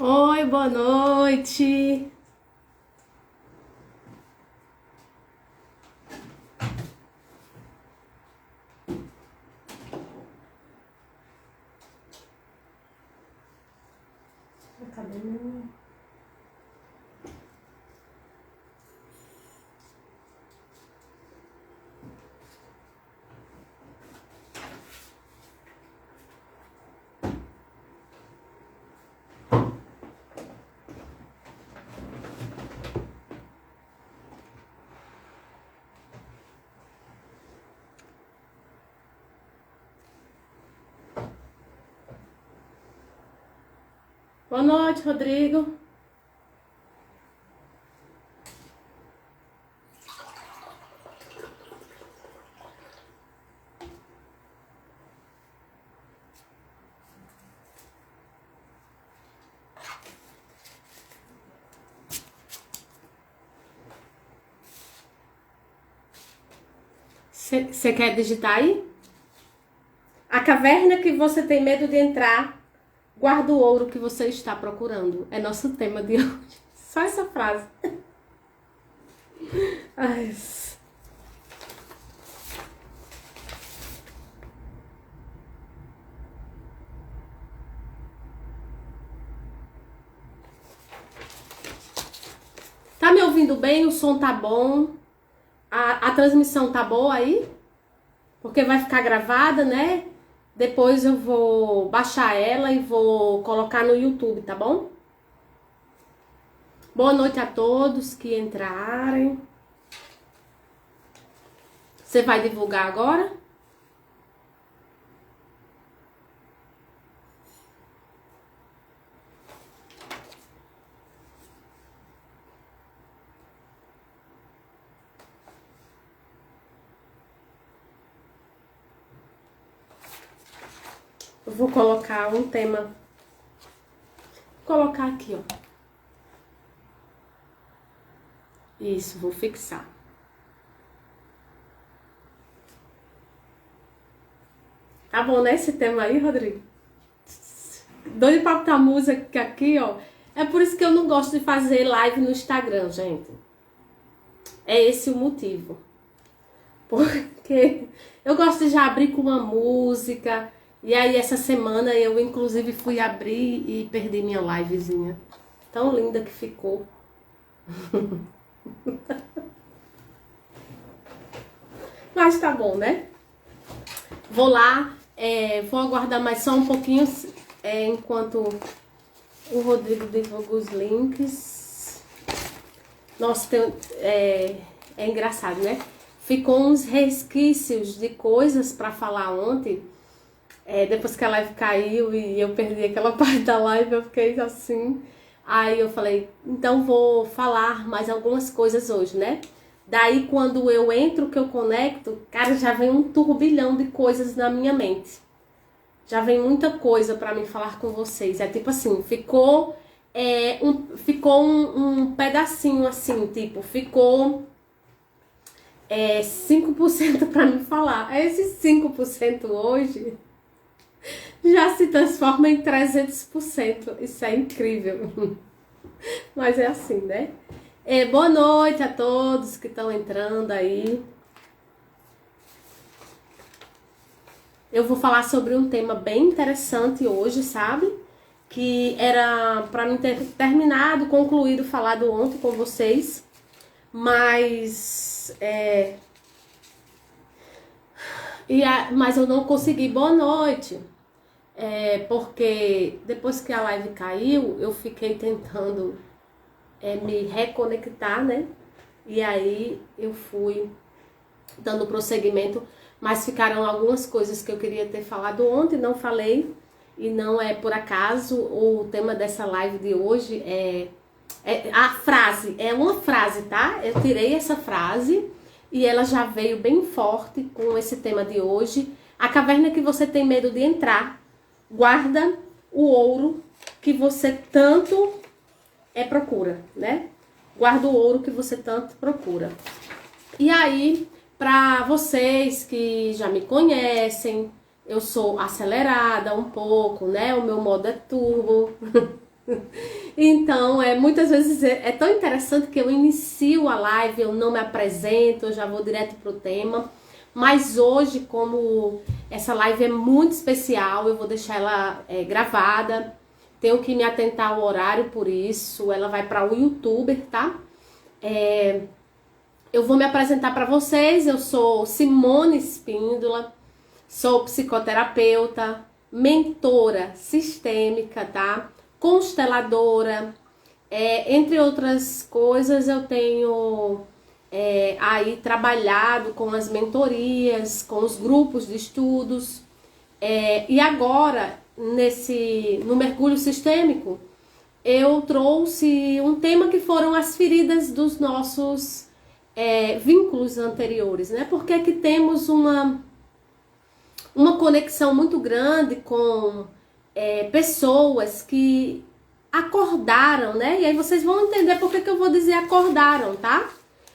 Oi, boa noite. Boa noite, Rodrigo. Você quer digitar aí? A caverna que você tem medo de entrar, guarda o ouro que você está procurando. É nosso tema de hoje. Só essa frase. Ai. Tá me ouvindo bem? O som tá bom? A transmissão tá boa aí? Porque vai ficar gravada, né? Depois eu vou baixar ela e vou colocar no YouTube, tá bom? Boa noite a todos que entrarem. Você vai divulgar agora? Eu vou colocar um tema. Vou colocar aqui, ó. Isso, vou fixar. Tá bom, né, esse tema aí, Rodrigo? Doido pra botar música aqui, ó. É por isso que eu não gosto de fazer live no Instagram, gente. É esse o motivo. Porque eu gosto de já abrir com uma música. E aí, essa semana, eu inclusive fui abrir e perdi minha livezinha. Tão linda que ficou. Mas tá bom, né? Vou lá, vou aguardar mais só um pouquinho, enquanto o Rodrigo divulga os links. Nossa, é engraçado, né? Ficou uns resquícios de coisas pra falar ontem. Depois que a live caiu e eu perdi aquela parte da live, eu fiquei assim. Aí eu falei, então vou falar mais algumas coisas hoje, né? Daí quando eu entro, que eu conecto, cara, já vem um turbilhão de coisas na minha mente. Já vem muita coisa pra mim falar com vocês. É tipo assim, ficou um pedacinho assim, tipo, ficou 5% pra me falar. Esses 5% hoje já se transforma em 300%. Isso é incrível. Mas é assim, né? Boa noite a todos que estão entrando aí. Eu vou falar sobre um tema bem interessante hoje, sabe? Que era para mim ter terminado, concluído, falado ontem com vocês. Mas mas eu não consegui. Boa noite. Porque depois que a live caiu, eu fiquei tentando me reconectar, né? E aí eu fui dando prosseguimento, mas ficaram algumas coisas que eu queria ter falado ontem, não falei, e não é por acaso. O tema dessa live de hoje a frase, é uma frase, tá? Eu tirei essa frase e ela já veio bem forte com esse tema de hoje. A caverna que você tem medo de entrar, guarda o ouro que você tanto procura, né? Guarda o ouro que você tanto procura. E aí, para vocês que já me conhecem, eu sou acelerada um pouco, né? O meu modo é turbo. Então, muitas vezes é tão interessante que eu inicio a live, eu não me apresento, eu já vou direto pro tema. Mas hoje, como essa live é muito especial, eu vou deixar ela gravada. Tenho que me atentar ao horário por isso. Ela vai para o YouTube, tá? Eu vou me apresentar para vocês. Eu sou Simone Espíndola, sou psicoterapeuta, mentora sistêmica, tá? Consteladora, entre outras coisas. Eu tenho aí trabalhado com as mentorias, com os grupos de estudos, e agora no mergulho sistêmico eu trouxe um tema que foram as feridas dos nossos vínculos anteriores, né? Porque aqui temos uma conexão muito grande com pessoas que acordaram, né? E aí vocês vão entender por que eu vou dizer acordaram, tá?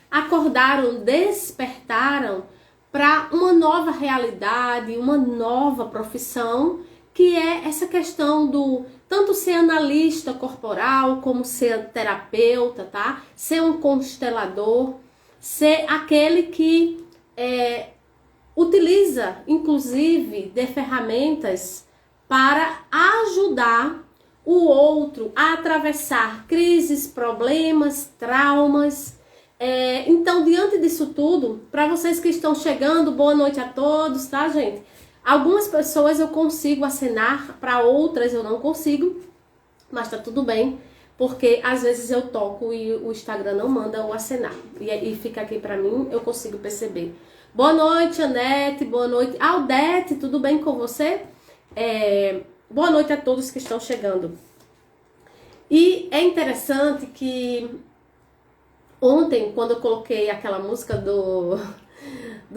Acordaram, despertaram para uma nova realidade, uma nova profissão, que é essa questão do tanto ser analista corporal, como ser terapeuta, tá? Ser um constelador, ser aquele que utiliza, inclusive, de ferramentas para ajudar o outro a atravessar crises, problemas, traumas. Então, diante disso tudo, para vocês que estão chegando, boa noite a todos, tá, gente? Algumas pessoas eu consigo acenar, para outras eu não consigo, mas tá tudo bem, porque às vezes eu toco e o Instagram não manda o acenar, e fica aqui para mim, eu consigo perceber. Boa noite, Anete, boa noite. Aldete, tudo bem com você? Boa noite a todos que estão chegando. E é interessante que ontem, quando eu coloquei aquela música do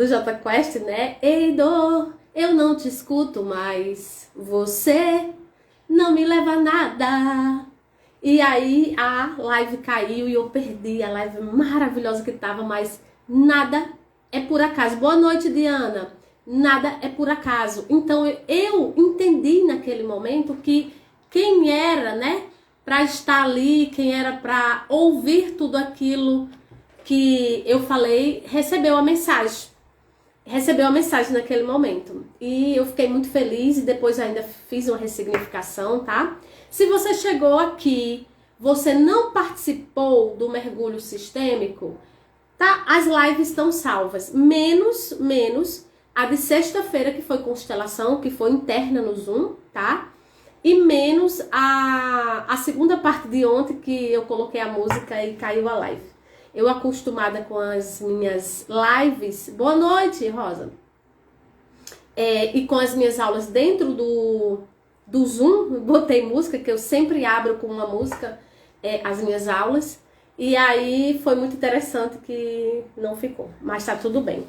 Jota Quest, né? Ei, dor, eu não te escuto mais, você não me leva a nada. E aí a live caiu e eu perdi a live maravilhosa que tava, mas nada é por acaso. Boa noite, Diana. Nada é por acaso. Então eu entendi naquele momento que quem era, né, para estar ali, quem era para ouvir tudo aquilo que eu falei, recebeu a mensagem. Recebeu a mensagem naquele momento. E eu fiquei muito feliz e depois ainda fiz uma ressignificação, tá? Se você chegou aqui, você não participou do mergulho sistêmico, tá? As lives estão salvas. Menos a de sexta-feira, que foi constelação, que foi interna no Zoom, tá? E menos a segunda parte de ontem, que eu coloquei a música e caiu a live. Eu acostumada com as minhas lives, boa noite, Rosa, e com as minhas aulas dentro do Zoom, botei música, que eu sempre abro com uma música as minhas aulas, e aí foi muito interessante que não ficou, mas tá tudo bem.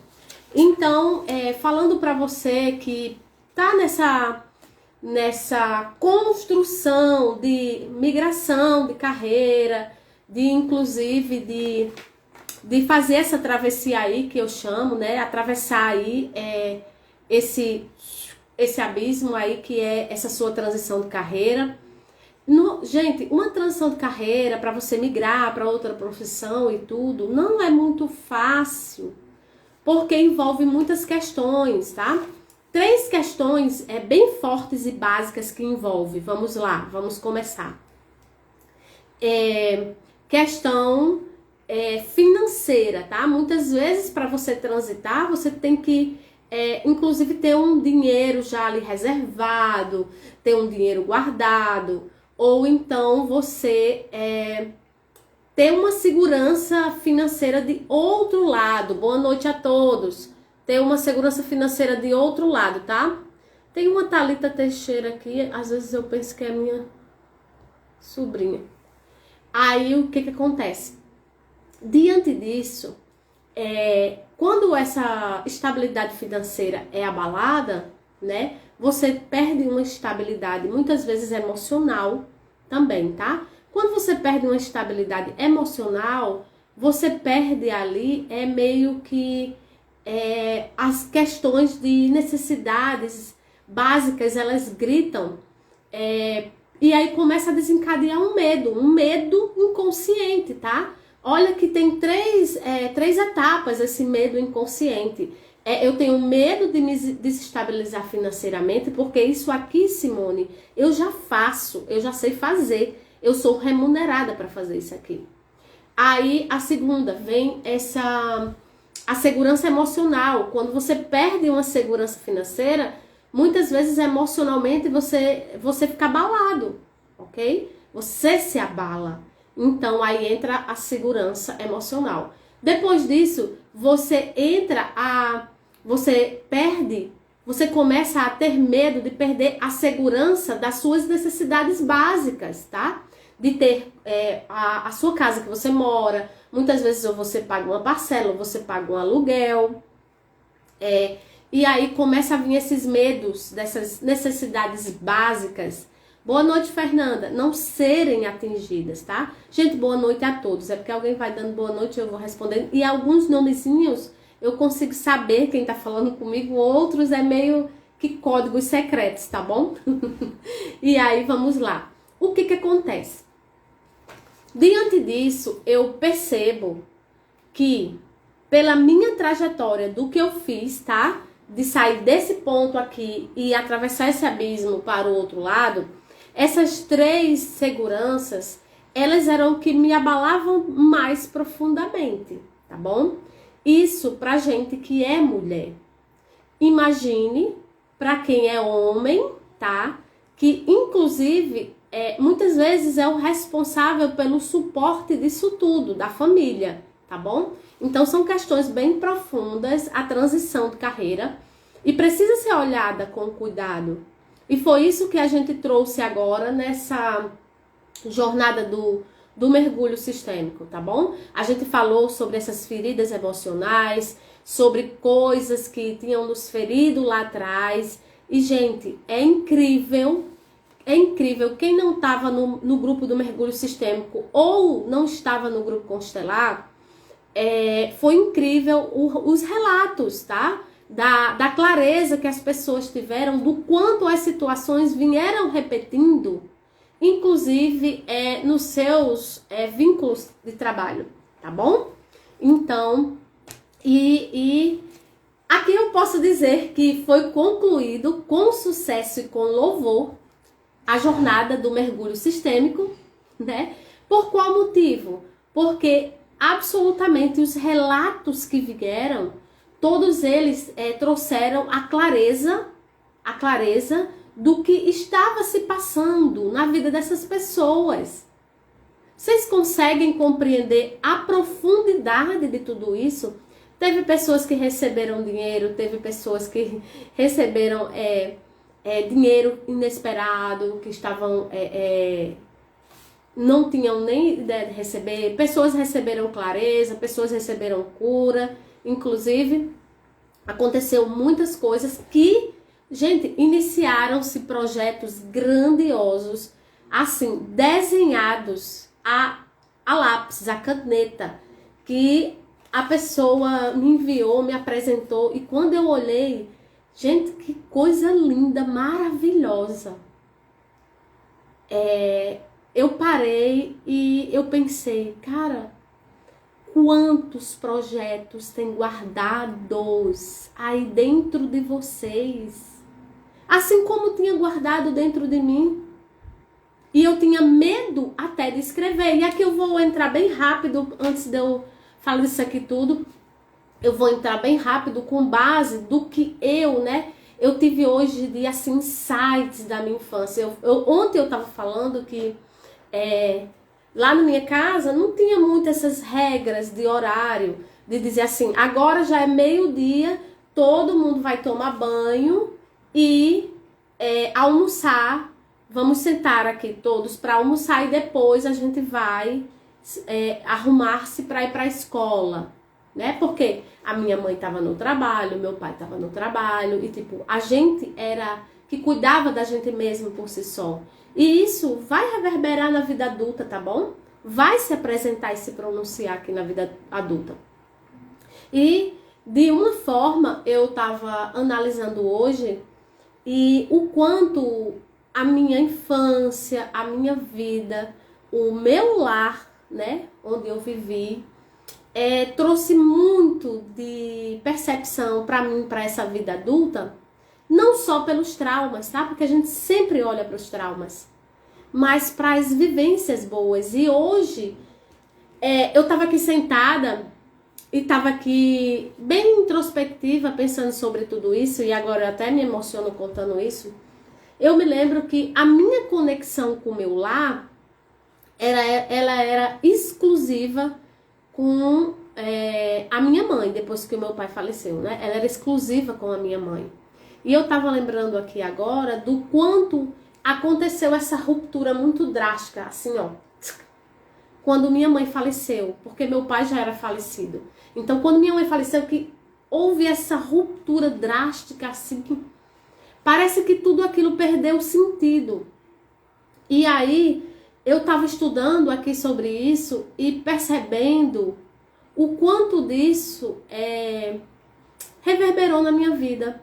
Então, falando pra você que tá nessa construção de migração de carreira, de inclusive de fazer essa travessia aí que eu chamo, né? Atravessar aí esse abismo aí que é essa sua transição de carreira. Gente, uma transição de carreira para você migrar para outra profissão e tudo, não é muito fácil, porque envolve muitas questões, tá? 3 questões bem fortes e básicas que envolve. Vamos lá, vamos começar. Questão financeira, tá? Muitas vezes para você transitar, você tem que inclusive ter um dinheiro já ali reservado, ter um dinheiro guardado, ou então você ter uma segurança financeira de outro lado. Boa noite a todos. Ter uma segurança financeira de outro lado, tá? Tem uma Thalita Teixeira aqui, às vezes eu penso que é minha sobrinha. Aí o que acontece? Diante disso, quando essa estabilidade financeira é abalada, né? Você perde uma estabilidade, muitas vezes emocional também, tá? Quando você perde uma estabilidade emocional, você perde ali meio que as questões de necessidades básicas, elas gritam, E aí começa a desencadear um medo inconsciente, tá? Olha que tem três etapas esse medo inconsciente. Eu tenho medo de me desestabilizar financeiramente, porque isso aqui, Simone, eu já faço, eu já sei fazer. Eu sou remunerada para fazer isso aqui. Aí a segunda vem a segurança emocional. Quando você perde uma segurança financeira, muitas vezes emocionalmente você fica abalado, ok? Você se abala. Então aí entra a segurança emocional. Depois disso, você começa a ter medo de perder a segurança das suas necessidades básicas, tá? De ter a sua casa que você mora, muitas vezes ou você paga uma parcela, ou você paga um aluguel, e aí começa a vir esses medos dessas necessidades básicas. Boa noite, Fernanda. Não serem atingidas, tá? Gente, boa noite a todos. É porque alguém vai dando boa noite, eu vou respondendo. E alguns nomezinhos eu consigo saber quem tá falando comigo, outros é meio que códigos secretos, tá bom? E aí, vamos lá. O que acontece? Diante disso, eu percebo que pela minha trajetória do que eu fiz, tá? De sair desse ponto aqui e atravessar esse abismo para o outro lado, essas 3 seguranças, elas eram o que me abalavam mais profundamente, tá bom? Isso pra gente que é mulher. Imagine pra quem é homem, tá? Que inclusive muitas vezes é o responsável pelo suporte disso tudo, da família, tá bom? Então são questões bem profundas, a transição de carreira, e precisa ser olhada com cuidado. E foi isso que a gente trouxe agora nessa jornada do mergulho sistêmico, tá bom? A gente falou sobre essas feridas emocionais, sobre coisas que tinham nos ferido lá atrás. E, gente, é incrível. Quem não estava no grupo do mergulho sistêmico ou não estava no grupo constelar, foi incrível os relatos, tá? Da clareza que as pessoas tiveram, do quanto as situações vieram repetindo, inclusive nos seus vínculos de trabalho, tá bom? Então, e aqui eu posso dizer que foi concluído com sucesso e com louvor a jornada do mergulho sistêmico, né? Por qual motivo? Porque absolutamente os relatos que vieram, todos eles trouxeram a clareza do que estava se passando na vida dessas pessoas. Vocês conseguem compreender a profundidade de tudo isso? Teve pessoas que receberam dinheiro, teve pessoas que receberam dinheiro inesperado, que estavam não tinham nem ideia de receber. Pessoas receberam clareza, pessoas receberam cura. Inclusive, aconteceu muitas coisas que, gente, iniciaram-se projetos grandiosos, assim, desenhados a lápis, a caneta, que a pessoa me enviou, me apresentou, e quando eu olhei, gente, que coisa linda, maravilhosa. Eu parei e eu pensei, cara, quantos projetos tem guardados aí dentro de vocês, assim como tinha guardado dentro de mim. E eu tinha medo até de escrever. E aqui eu vou entrar bem rápido, antes de eu falar disso aqui tudo, eu vou entrar bem rápido com base do que eu tive hoje de assim, insights da minha infância. Ontem eu estava falando que lá na minha casa não tinha muito essas regras de horário, de dizer assim, agora já é meio-dia, todo mundo vai tomar banho e almoçar, vamos sentar aqui todos para almoçar e depois a gente vai arrumar-se para ir para a escola, né? Porque a minha mãe estava no trabalho, meu pai estava no trabalho, e tipo, a gente era que cuidava da gente mesmo por si só. E isso vai reverberar na vida adulta, tá bom? Vai se apresentar e se pronunciar aqui na vida adulta. E de uma forma eu estava analisando hoje e o quanto a minha infância, a minha vida, o meu lar, né, onde eu vivi, trouxe muito de percepção para mim, para essa vida adulta, não só pelos traumas, tá? Porque a gente sempre olha para os traumas, mas para as vivências boas. E hoje, eu estava aqui sentada e estava aqui bem introspectiva, pensando sobre tudo isso, e agora eu até me emociono contando isso. Eu me lembro que a minha conexão com o meu lar, ela era exclusiva com a minha mãe, depois que o meu pai faleceu, né? Ela era exclusiva com a minha mãe. E eu tava lembrando aqui agora do quanto aconteceu essa ruptura muito drástica, assim, ó. Quando minha mãe faleceu, porque meu pai já era falecido. Então, quando minha mãe faleceu, que houve essa ruptura drástica, assim, que parece que tudo aquilo perdeu sentido. E aí, eu tava estudando aqui sobre isso e percebendo o quanto disso reverberou na minha vida.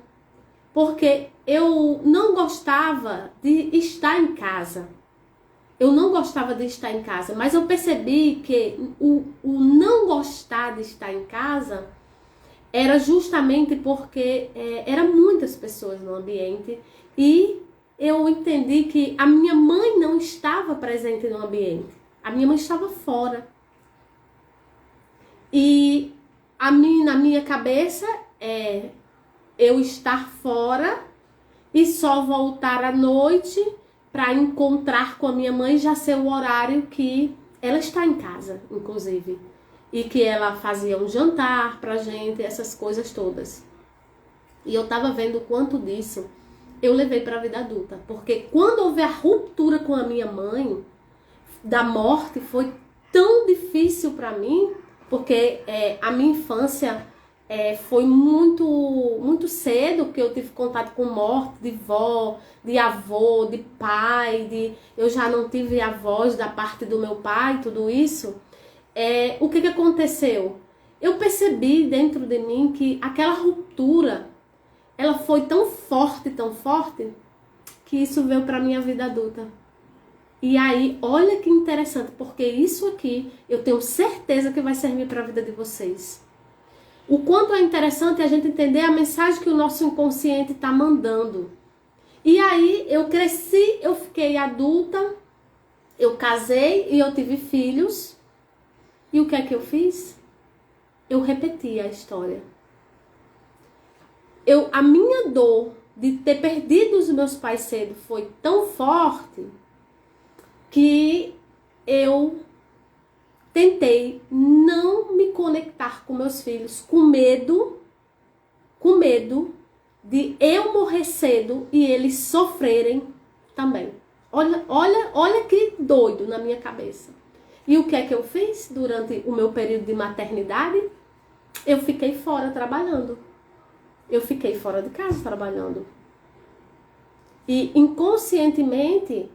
Porque eu não gostava de estar em casa. Eu não gostava de estar em casa, mas eu percebi que o não gostar de estar em casa era justamente porque eram muitas pessoas no ambiente e eu entendi que a minha mãe não estava presente no ambiente. A minha mãe estava fora. E na minha cabeça eu estar fora e só voltar à noite para encontrar com a minha mãe, já ser o horário que ela está em casa, inclusive. E que ela fazia um jantar pra gente, essas coisas todas. E eu tava vendo o quanto disso eu levei pra vida adulta. Porque quando houve a ruptura com a minha mãe, da morte, foi tão difícil pra mim, porque a minha infância foi muito, muito cedo que eu tive contato com morte de vó, de avô, de pai, eu já não tive avós da parte do meu pai, tudo isso. O que aconteceu? Eu percebi dentro de mim que aquela ruptura, ela foi tão forte, que isso veio para minha vida adulta. E aí, olha que interessante, porque isso aqui eu tenho certeza que vai servir para a vida de vocês. O quanto é interessante a gente entender a mensagem que o nosso inconsciente está mandando. E aí, eu cresci, eu fiquei adulta, eu casei e eu tive filhos. E o que é que eu fiz? Eu repeti a história. A minha dor de ter perdido os meus pais cedo foi tão forte que eu tentei não me conectar com meus filhos com medo de eu morrer cedo e eles sofrerem também. Olha que doido na minha cabeça. E o que é que eu fiz durante o meu período de maternidade? Eu fiquei fora trabalhando. Eu fiquei fora de casa trabalhando. E inconscientemente,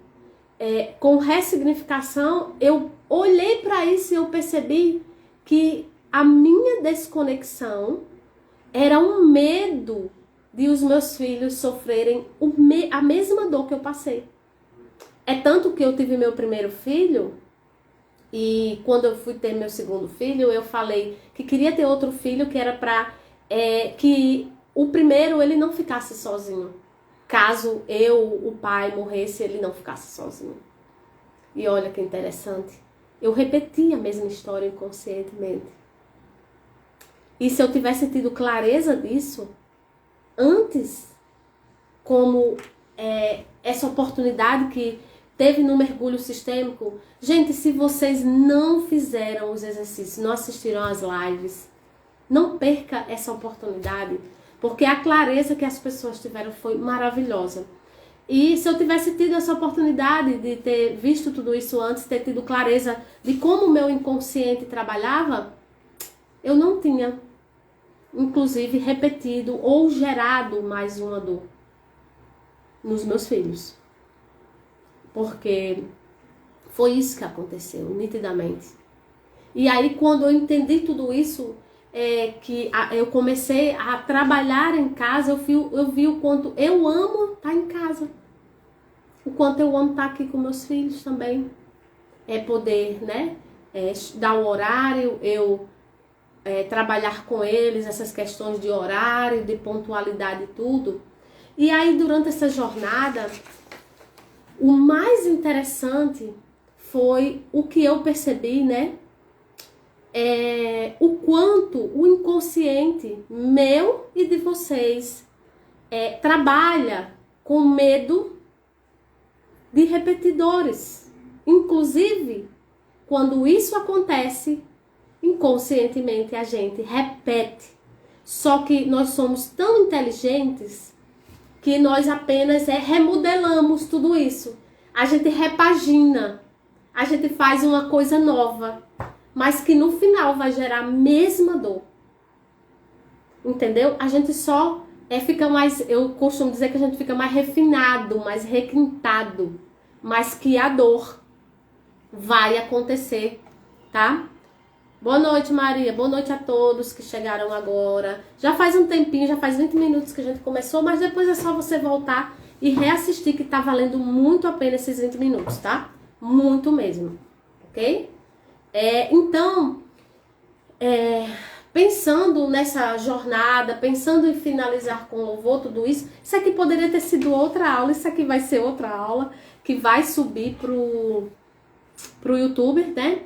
com ressignificação, eu olhei para isso e eu percebi que a minha desconexão era um medo de os meus filhos sofrerem a mesma dor que eu passei. É tanto que eu tive meu primeiro filho. E quando eu fui ter meu segundo filho, eu falei que queria ter outro filho, que era para que o primeiro ele não ficasse sozinho. Caso o pai, morresse, ele não ficasse sozinho. E olha que interessante. Eu repeti a mesma história inconscientemente. E se eu tivesse tido clareza disso antes, como essa oportunidade que teve no mergulho sistêmico. Gente, se vocês não fizeram os exercícios, não assistiram às lives, não perca essa oportunidade, porque a clareza que as pessoas tiveram foi maravilhosa. E se eu tivesse tido essa oportunidade de ter visto tudo isso antes, ter tido clareza de como o meu inconsciente trabalhava, eu não tinha, inclusive, repetido ou gerado mais uma dor nos meus filhos. Porque foi isso que aconteceu, nitidamente. E aí, quando eu entendi tudo isso, que eu comecei a trabalhar em casa, eu vi o quanto eu amo estar em casa. O quanto eu amo estar aqui com meus filhos também. É poder, né, dar o horário, eu trabalhar com eles, essas questões de horário, de pontualidade e tudo. E aí, durante essa jornada, o mais interessante foi o que eu percebi, né? O quanto o inconsciente meu e de vocês trabalha com medo de repetidores. Inclusive, quando isso acontece, inconscientemente a gente repete. Só que nós somos tão inteligentes que nós apenas remodelamos tudo isso. A gente repagina, a gente faz uma coisa nova, mas que no final vai gerar a mesma dor. Entendeu? A gente só fica mais, eu costumo dizer que a gente fica mais refinado, mais requintado, mas que a dor vai acontecer, tá? Boa noite, Maria. Boa noite a todos que chegaram agora. Já faz um tempinho, já faz 20 minutos que a gente começou, mas depois é só você voltar e reassistir, que tá valendo muito a pena esses 20 minutos, tá? Muito mesmo, ok? Então, pensando nessa jornada, pensando em finalizar com louvor, tudo isso aqui poderia ter sido outra aula, isso aqui vai ser outra aula que vai subir pro YouTube, né?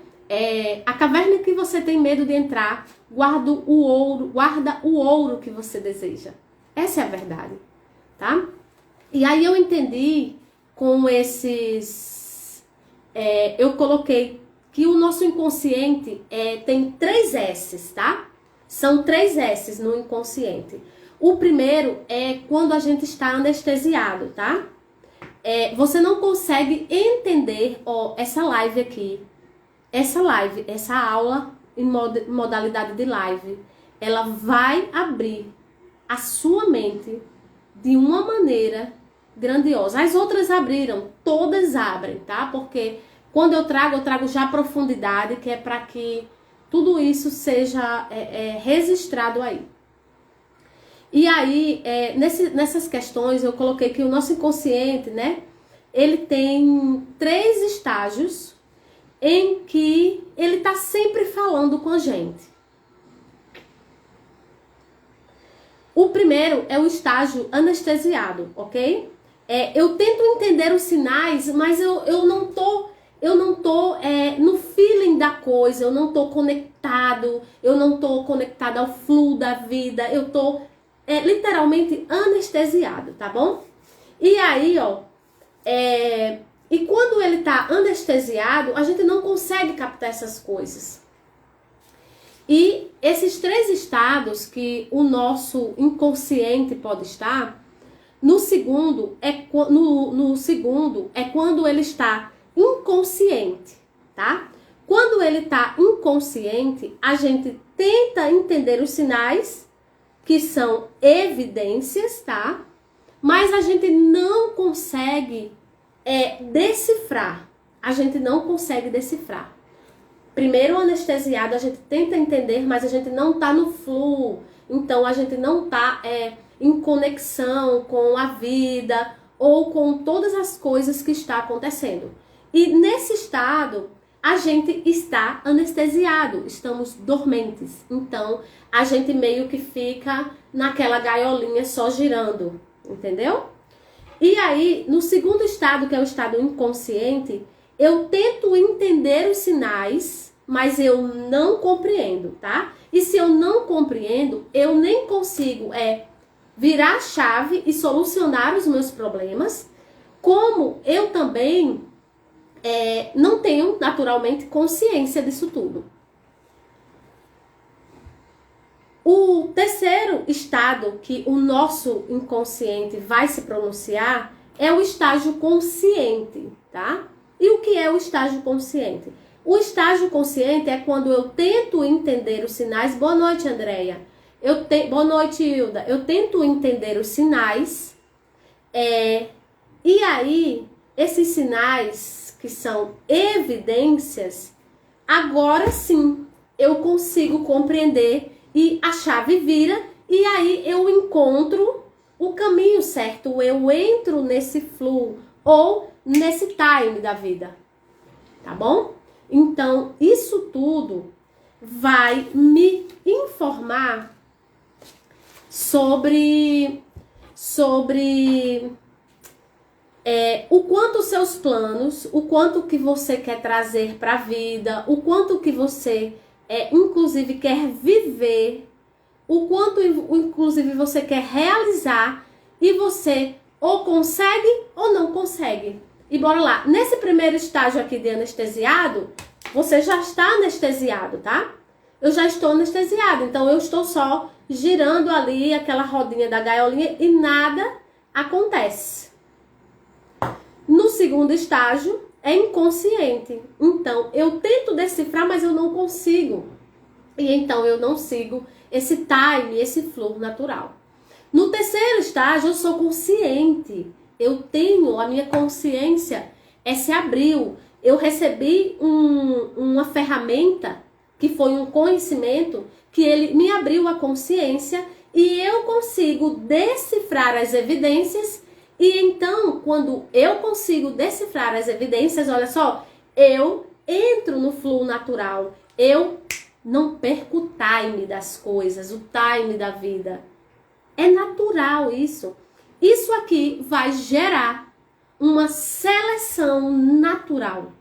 A caverna que você tem medo de entrar, guarda o ouro que você deseja. Essa é a verdade, tá? E aí eu entendi com esses... eu coloquei que o nosso inconsciente tem 3 S's, tá? São 3 S's no inconsciente. O primeiro é quando a gente está anestesiado, tá? Você não consegue entender, essa live aqui, essa aula em modalidade de live, ela vai abrir a sua mente de uma maneira grandiosa. As outras abriram, todas abrem, tá? Porque quando eu trago já a profundidade, que é para que tudo isso seja registrado aí. E aí, nessas questões, eu coloquei que o nosso inconsciente, né? Ele tem 3 estágios em que ele tá sempre falando com a gente. O primeiro é o estágio anestesiado, ok? Eu tento entender os sinais, mas eu não tô no feeling da coisa, eu não tô conectado ao fluxo da vida, eu tô literalmente anestesiado, tá bom? E aí, e quando ele tá anestesiado, a gente não consegue captar essas coisas. E esses 3 estados que o nosso inconsciente pode estar, no segundo é quando ele está inconsciente, tá? Quando ele está inconsciente, a gente tenta entender os sinais, que são evidências, tá? Mas a gente não consegue decifrar. A gente não consegue decifrar. Primeiro, anestesiado, a gente tenta entender, mas a gente não tá no fluxo. Então, a gente não tá em conexão com a vida ou com todas as coisas que estão acontecendo. E nesse estado, a gente está anestesiado, estamos dormentes. Então, a gente meio que fica naquela gaiolinha só girando, entendeu? E aí, no segundo estado, que é o estado inconsciente, eu tento entender os sinais, mas eu não compreendo, tá? E se eu não compreendo, eu nem consigo virar a chave e solucionar os meus problemas, como eu também não tenho, naturalmente, consciência disso tudo. O terceiro estado que o nosso inconsciente vai se pronunciar é o estágio consciente, tá? E o que é o estágio consciente? O estágio consciente é quando eu tento entender os sinais. Boa noite, Andréia. Boa noite, Hilda. Eu tento entender os sinais. E aí, esses sinais que são evidências, agora sim eu consigo compreender e a chave vira, e aí eu encontro o caminho certo, eu entro nesse fluxo, ou nesse time da vida, tá bom? Então, isso tudo vai me informar sobre o quanto os seus planos, o quanto que você quer trazer para a vida, o quanto que você, inclusive, quer viver, o quanto, inclusive, você quer realizar e você ou consegue ou não consegue. E bora lá. Nesse primeiro estágio aqui de anestesiado, você já está anestesiado, tá? Eu já estou anestesiado, então eu estou só girando ali aquela rodinha da gaiolinha e nada acontece. No segundo estágio, é inconsciente. Então, eu tento decifrar, mas eu não consigo. E então, eu não sigo esse time, esse fluxo natural. No terceiro estágio, eu sou consciente. Eu tenho, a minha consciência se abriu. Eu recebi uma ferramenta, que foi um conhecimento, que ele me abriu a consciência e eu consigo decifrar as evidências. E então, quando eu consigo decifrar as evidências, olha só, eu entro no fluxo natural. Eu não perco o time das coisas, o time da vida. É natural isso. Isso aqui vai gerar uma seleção natural,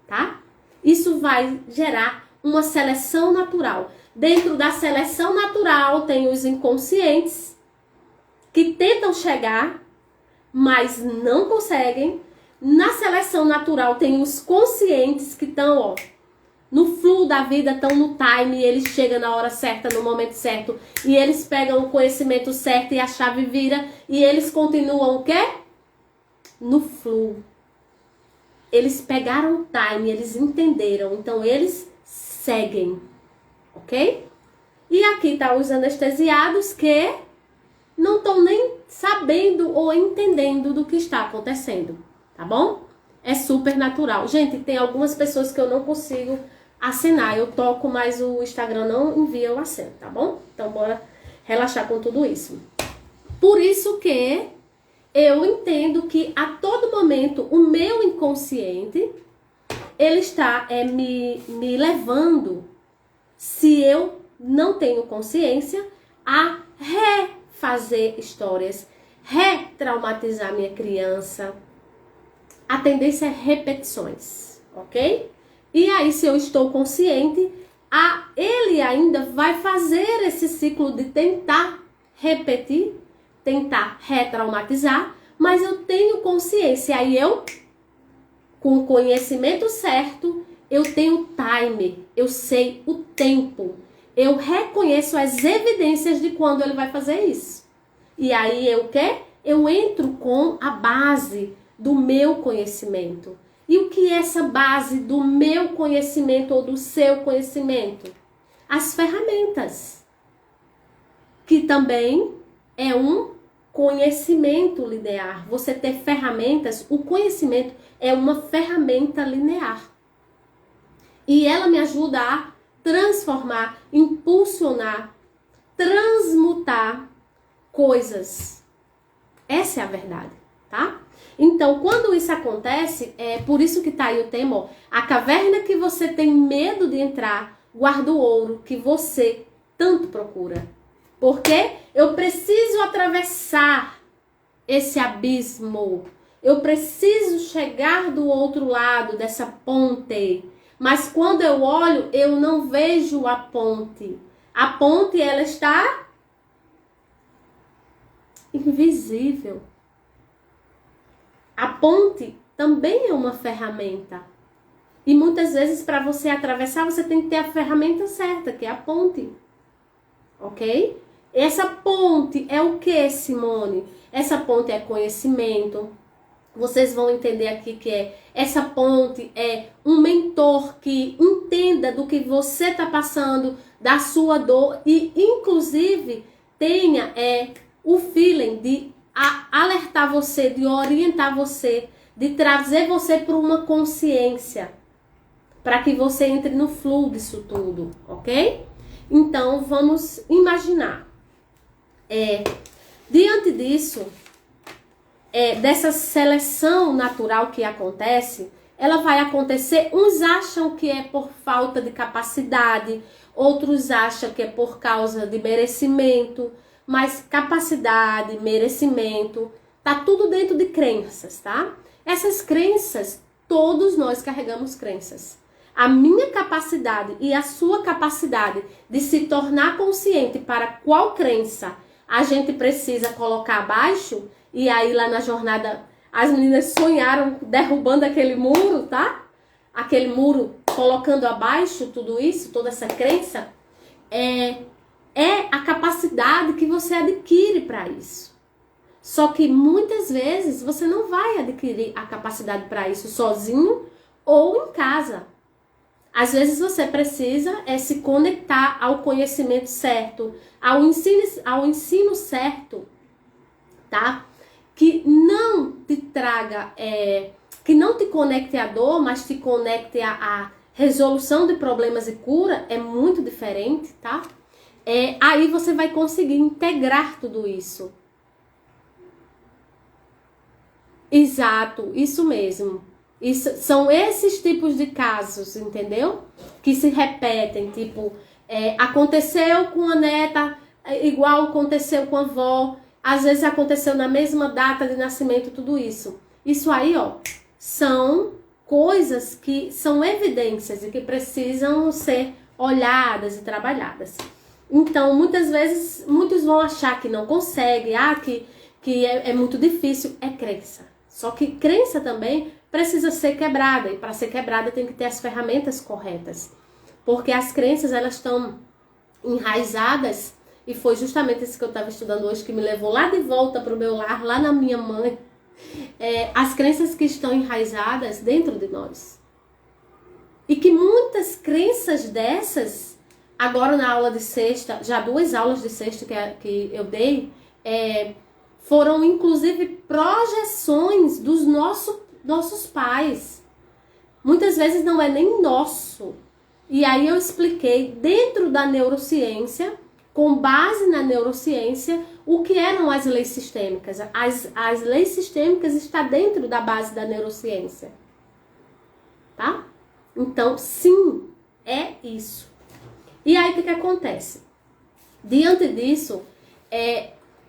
tá? Isso vai gerar uma seleção natural. Dentro da seleção natural tem os inconscientes que tentam chegar, mas não conseguem. Na seleção natural tem os conscientes que estão, ó, no fluxo da vida, estão no time, eles chegam na hora certa, no momento certo, e eles pegam o conhecimento certo e a chave vira, e eles continuam o quê? No fluxo. Eles pegaram o time, eles entenderam, então eles seguem, ok? E aqui tá os anestesiados que não estão nem sabendo ou entendendo do que está acontecendo, tá bom? É super natural. Gente, tem algumas pessoas que eu não consigo acenar. Eu toco, mas o Instagram não envia o aceno, tá bom? Então, bora relaxar com tudo isso. Por isso que eu entendo que a todo momento o meu inconsciente, ele está me levando, se eu não tenho consciência, a refazer histórias, retraumatizar minha criança. A tendência é repetições, ok? E aí, se eu estou consciente, ele ainda vai fazer esse ciclo de tentar repetir, tentar retraumatizar, mas eu tenho consciência. Aí eu, com o conhecimento certo, eu tenho time, eu sei o tempo, eu reconheço as evidências de quando ele vai fazer isso. E aí eu Eu entro com a base do meu conhecimento. E o que é essa base do meu conhecimento ou do seu conhecimento? As ferramentas, que também é um conhecimento linear. Você ter ferramentas, o conhecimento é uma ferramenta linear. E ela me ajuda a transformar, impulsionar, transmutar coisas. Essa é a verdade, tá? Então, quando isso acontece, é por isso que tá aí o tema, ó, a caverna que você tem medo de entrar, guarda o ouro que você tanto procura. Porque eu preciso atravessar esse abismo. Eu preciso chegar do outro lado dessa ponte. Mas quando eu olho, eu não vejo a ponte. A ponte, ela está invisível. A ponte também é uma ferramenta. E muitas vezes, para você atravessar, você tem que ter a ferramenta certa, que é a ponte. Ok? Essa ponte é o que, Simone? Essa ponte é conhecimento. Vocês vão entender aqui que essa ponte é um mentor que entenda do que você está passando, da sua dor e, inclusive, tenha o feeling de alertar você, de orientar você, de trazer você para uma consciência, para que você entre no fluxo disso tudo, ok? Então, vamos imaginar. Diante disso, dessa seleção natural que acontece, ela vai acontecer, uns acham que é por falta de capacidade, outros acham que é por causa de merecimento, mas capacidade, merecimento, tá tudo dentro de crenças, tá? Essas crenças, todos nós carregamos crenças. A minha capacidade e a sua capacidade de se tornar consciente para qual crença a gente precisa colocar abaixo, e aí lá na jornada as meninas sonharam derrubando aquele muro, tá? Aquele muro, colocando abaixo tudo isso, toda essa crença, é a capacidade que você adquire para isso. Só que muitas vezes você não vai adquirir a capacidade para isso sozinho ou em casa. Às vezes você precisa se conectar ao conhecimento certo, ao ensino certo, tá? Que não te traga, que não te conecte à dor, mas te conecte à resolução de problemas e cura, é muito diferente, tá? Aí você vai conseguir integrar tudo isso. Exato, isso mesmo. São esses tipos de casos, entendeu? Que se repetem, tipo, aconteceu com a neta, igual aconteceu com a avó, às vezes aconteceu na mesma data de nascimento, tudo isso. Isso aí, ó, são coisas que são evidências e que precisam ser olhadas e trabalhadas. Então, muitas vezes, muitos vão achar que não consegue, que é muito difícil, é crença. Só que crença também precisa ser quebrada, e para ser quebrada tem que ter as ferramentas corretas. Porque as crenças, elas estão enraizadas, e foi justamente isso que eu estava estudando hoje, que me levou lá de volta para o meu lar, lá na minha mãe. As crenças que estão enraizadas dentro de nós. E que muitas crenças dessas, agora na aula de sexta, já 2 aulas de sexta que eu dei, foram inclusive projeções dos nossos pais. Muitas vezes não é nem nosso. E aí eu expliquei dentro da neurociência, com base na neurociência, o que eram as leis sistêmicas. As leis sistêmicas estão dentro da base da neurociência. Tá? Então, sim, é isso. E aí o que acontece? Diante disso,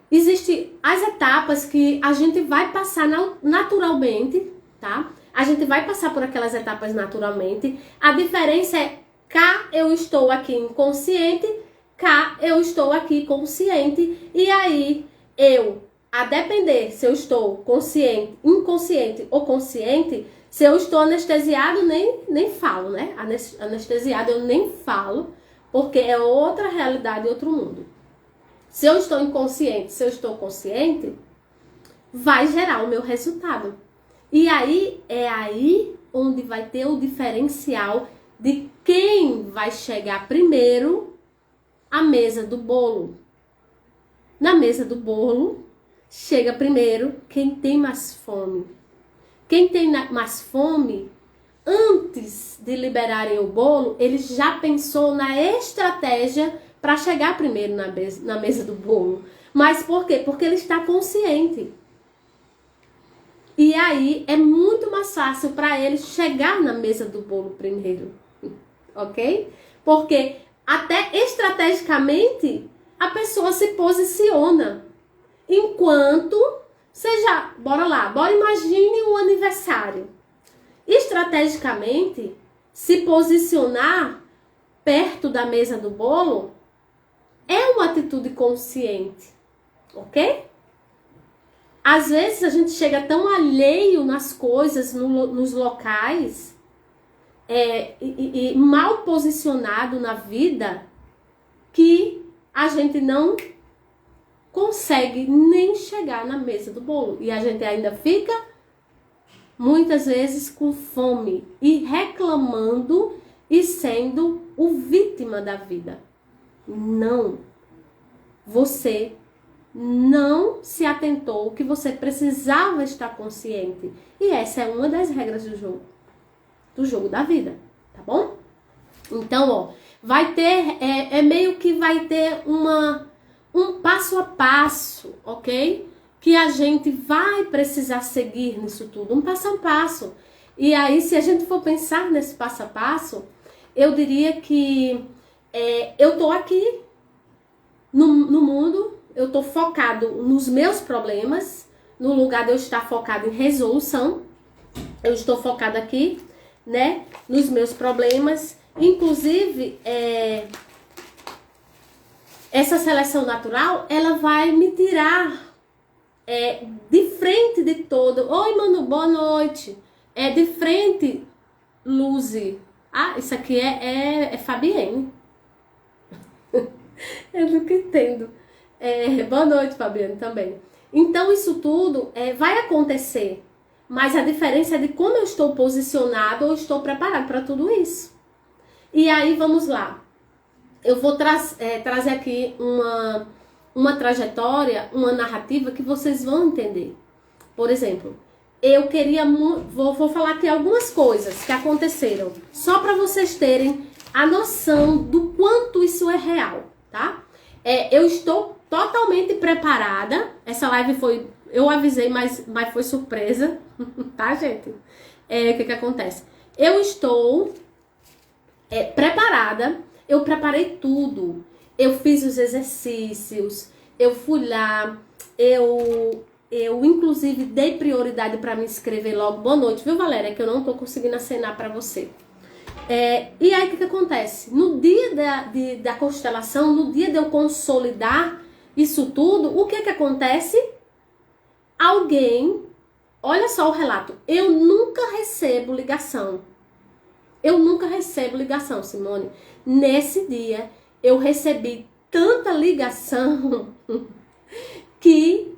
existem as etapas que a gente vai passar naturalmente, tá? A gente vai passar por aquelas etapas naturalmente. A diferença é, cá eu estou aqui inconsciente, cá eu estou aqui consciente. E aí, a depender se eu estou consciente, inconsciente ou consciente, se eu estou anestesiado, nem falo, né? Anestesiado eu nem falo, porque é outra realidade, outro mundo. Se eu estou inconsciente, se eu estou consciente, vai gerar o meu resultado. E aí, é aí onde vai ter o diferencial de quem vai chegar primeiro à mesa do bolo. Na mesa do bolo, chega primeiro quem tem mais fome. Quem tem mais fome, antes de liberarem o bolo, ele já pensou na estratégia para chegar primeiro na mesa do bolo. Mas por quê? Porque ele está consciente. E aí é muito mais fácil para ele chegar na mesa do bolo primeiro. Ok? Porque até estrategicamente a pessoa se posiciona. Enquanto, bora imagine um aniversário. Estrategicamente, se posicionar perto da mesa do bolo é uma atitude consciente, ok? Às vezes a gente chega tão alheio nas coisas, nos locais, e mal posicionado na vida, que a gente não consegue nem chegar na mesa do bolo. E a gente ainda fica, muitas vezes, com fome e reclamando e sendo o vítima da vida. Não. Você não se atentou que você precisava estar consciente. E essa é uma das regras do jogo da vida, tá bom? Então, ó, vai ter, meio que vai ter um passo a passo, ok? que a gente vai precisar seguir nisso tudo, um passo a passo. E aí, se a gente for pensar nesse passo a passo, eu diria que eu tô aqui no mundo, eu tô focado nos meus problemas, no lugar de eu estar focado em resolução, eu estou focado aqui, né, nos meus problemas. Inclusive, essa seleção natural, ela vai me tirar de frente de todo. Oi, mano, boa noite. De frente, Luzi. Ah, isso aqui é Fabienne. Eu nunca entendo. Boa noite, Fabienne, também. Então, isso tudo vai acontecer. Mas a diferença é de como eu estou posicionado ou estou preparado para tudo isso. E aí, vamos lá. Eu vou trazer aqui uma trajetória, uma narrativa que vocês vão entender. Por exemplo, eu queria vou falar aqui algumas coisas que aconteceram, só para vocês terem a noção do quanto isso é real, tá? Eu estou totalmente preparada. Essa live eu avisei, mas foi surpresa, tá, gente? O que acontece? Eu estou preparada. Eu preparei tudo. Eu fiz os exercícios, eu fui lá, eu inclusive dei prioridade para me inscrever logo. Boa noite, viu, Valéria? Que eu não tô conseguindo acenar para você. E aí, o que acontece? No dia da constelação, no dia de eu consolidar isso tudo, o que acontece? Alguém, olha só o relato, eu nunca recebo ligação. Eu nunca recebo ligação, Simone. Nesse dia, eu recebi tanta ligação que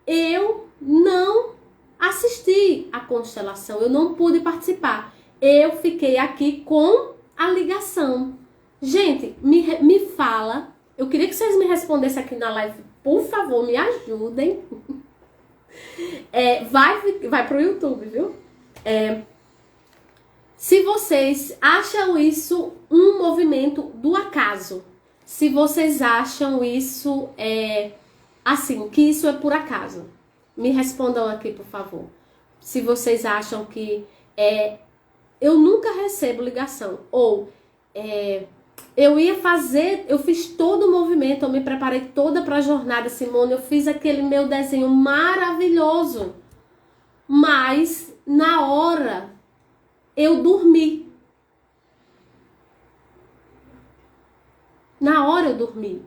eu não assisti a constelação, eu não pude participar. Eu fiquei aqui com a ligação. Gente, me fala, eu queria que vocês me respondessem aqui na live, por favor, me ajudem. Vai pro YouTube, viu? Se vocês acham isso um movimento do acaso, se vocês acham isso assim, que isso é por acaso, me respondam aqui, por favor. Se vocês acham que eu nunca recebo ligação, ou eu fiz todo o movimento, eu me preparei toda para a jornada, Simone, eu fiz aquele meu desenho maravilhoso, mas na hora eu dormi. Na hora eu dormi.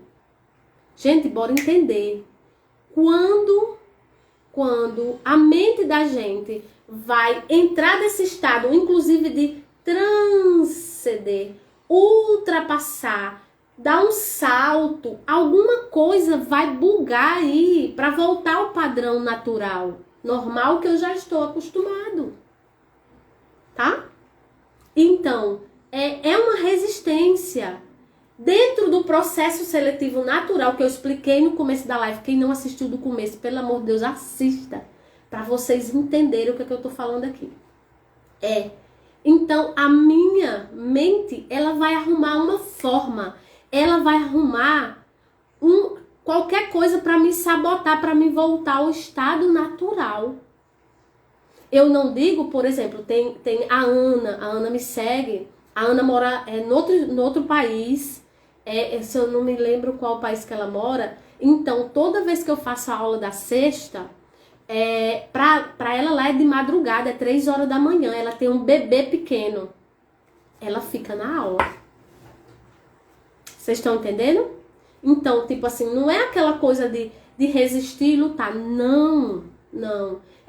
Gente, bora entender. Quando a mente da gente vai entrar nesse estado, inclusive de transcender, ultrapassar, dar um salto, alguma coisa vai bugar aí para voltar ao padrão natural, normal, que eu já estou acostumado. Tá? Então, é uma resistência dentro do processo seletivo natural que eu expliquei no começo da live. Quem não assistiu do começo, pelo amor de Deus, assista para vocês entenderem o que eu tô falando aqui. Então, a minha mente, ela vai arrumar uma forma, ela vai arrumar qualquer coisa para me sabotar, para me voltar ao estado natural. Eu não digo, por exemplo, tem a Ana me segue, a Ana mora no outro país, se eu não me lembro qual país que ela mora, então toda vez que eu faço a aula da sexta, pra ela lá é de madrugada, 3 horas da manhã, ela tem um bebê pequeno, ela fica na aula. Vocês estão entendendo? Então, tipo assim, não é aquela coisa de resistir e lutar, não.